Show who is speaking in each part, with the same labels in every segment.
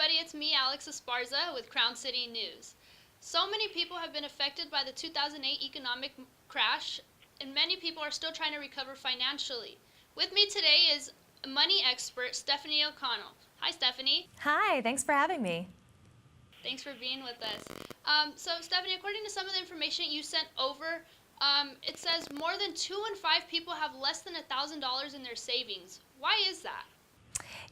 Speaker 1: everybody, it's me, Alex Esparza with Crown City News. So many people have been affected by the 2008 economic crash, and many people are still trying to recover financially. With me today is money expert Stefanie O'Connell. Hi, Stefanie.
Speaker 2: Hi, thanks for having me.
Speaker 1: Thanks for being with us. So, Stefanie, according to some of the information you sent over, it says more than 2 in 5 people have less than $1,000 in their savings. Why is that?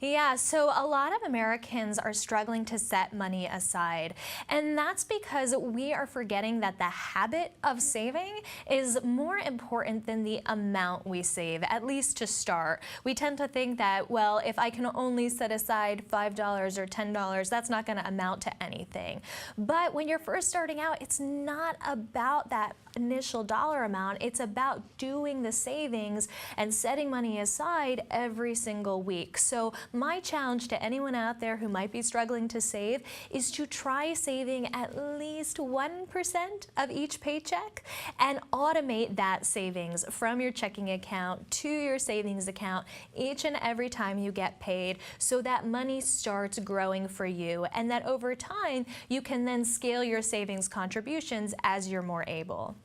Speaker 2: Yeah, so a lot of Americans are struggling to set money aside, and that's because we are forgetting that the habit of saving is more important than the amount we save, at least to start. We tend to think that, well, if I can only set aside $5 or $10, that's not going to amount to anything. But when you're first starting out, it's not about that initial dollar amount. It's about doing the savings and setting money aside every single week. So my challenge to anyone out there who might be struggling to save is to try saving at least 1% of each paycheck and automate that savings from your checking account to your savings account each and every time you get paid, so that money starts growing for you, and that over time you can then scale your savings contributions as you're more able.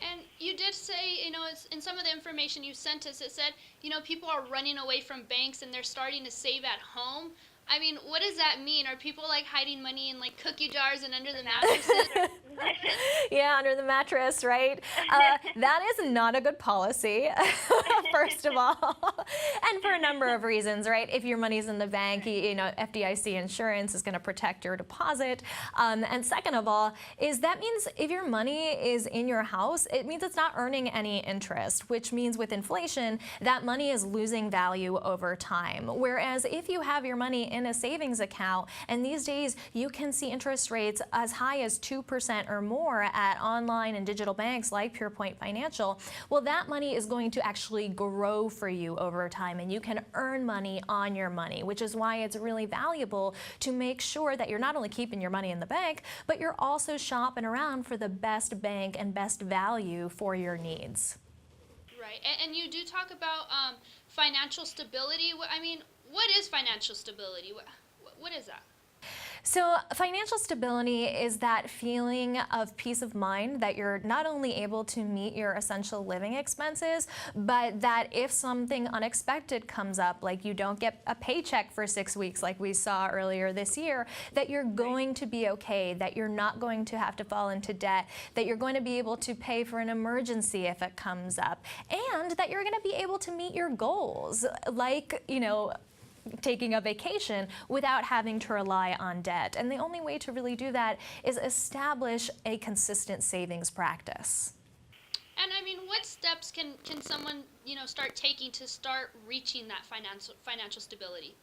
Speaker 1: And you did say, it's in some of the information you sent us, it said, people are running away from banks and they're starting to save at home. I mean, what does that mean? Are people like hiding money in like cookie jars and under the mattresses?
Speaker 2: Yeah, under the mattress, right? That is not a good policy, first of all, and for a number of reasons, right? If your money's in the bank, FDIC insurance is going to protect your deposit. And second of all, that means if your money is in your house, it means it's not earning any interest, which means with inflation, that money is losing value over time. Whereas if you have your money in a savings account, and these days you can see interest rates as high as 2% or more at online and digital banks like PurePoint Financial, well, that money is going to actually grow for you over time, and you can earn money on your money, which is why it's really valuable to make sure that you're not only keeping your money in the bank, but you're also shopping around for the best bank and best value for your needs.
Speaker 1: Right, and you do talk about financial stability. I mean, what is financial stability? What is that?
Speaker 2: So financial stability is that feeling of peace of mind that you're not only able to meet your essential living expenses, but that if something unexpected comes up, like you don't get a paycheck for 6 weeks like we saw earlier this year, that you're going to be okay, that you're not going to have to fall into debt, that you're going to be able to pay for an emergency if it comes up, and that you're going to be able to meet your goals, like, taking a vacation without having to rely on debt. And the only way to really do that is establish a consistent savings practice.
Speaker 1: And I mean, what steps can someone, start taking to start reaching that financial stability?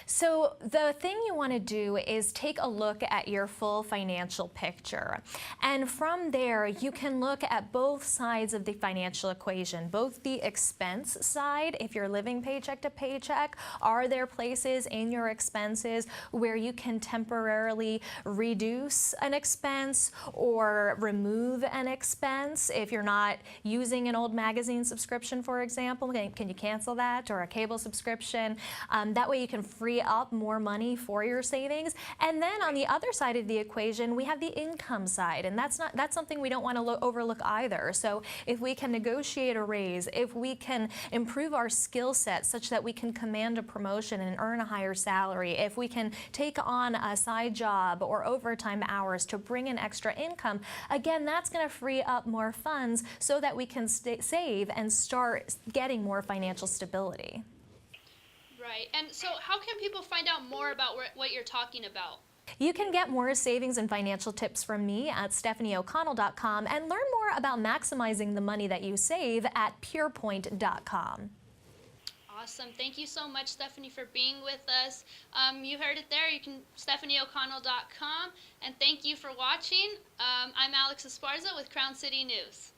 Speaker 2: So the thing you want to do is take a look at your full financial picture. And from there, you can look at both sides of the financial equation, both the expense side, if you're living paycheck to paycheck. Are there places in your expenses where you can temporarily reduce an expense or remove an expense? If you're not using an old magazine subscription, for example, can you cancel that, or a cable subscription? That way you can free up more money for your savings. And then on the other side of the equation, we have the income side, and that's something we don't want to overlook either. So if we can negotiate a raise, if we can improve our skill set such that we can command a promotion and earn a higher salary, if we can take on a side job or overtime hours to bring in extra income, again, that's going to free up more funds so that we can save and start getting more financial stability.
Speaker 1: Right. And so how can people find out more about what you're talking about?
Speaker 2: You can get more savings and financial tips from me at StefanieO'Connell.com and learn more about maximizing the money that you save at PurePoint.com.
Speaker 1: Awesome. Thank you so much, Stefanie, for being with us. You heard it there. You can StefanieO'Connell.com. And thank you for watching. I'm Alex Esparza with Crown City News.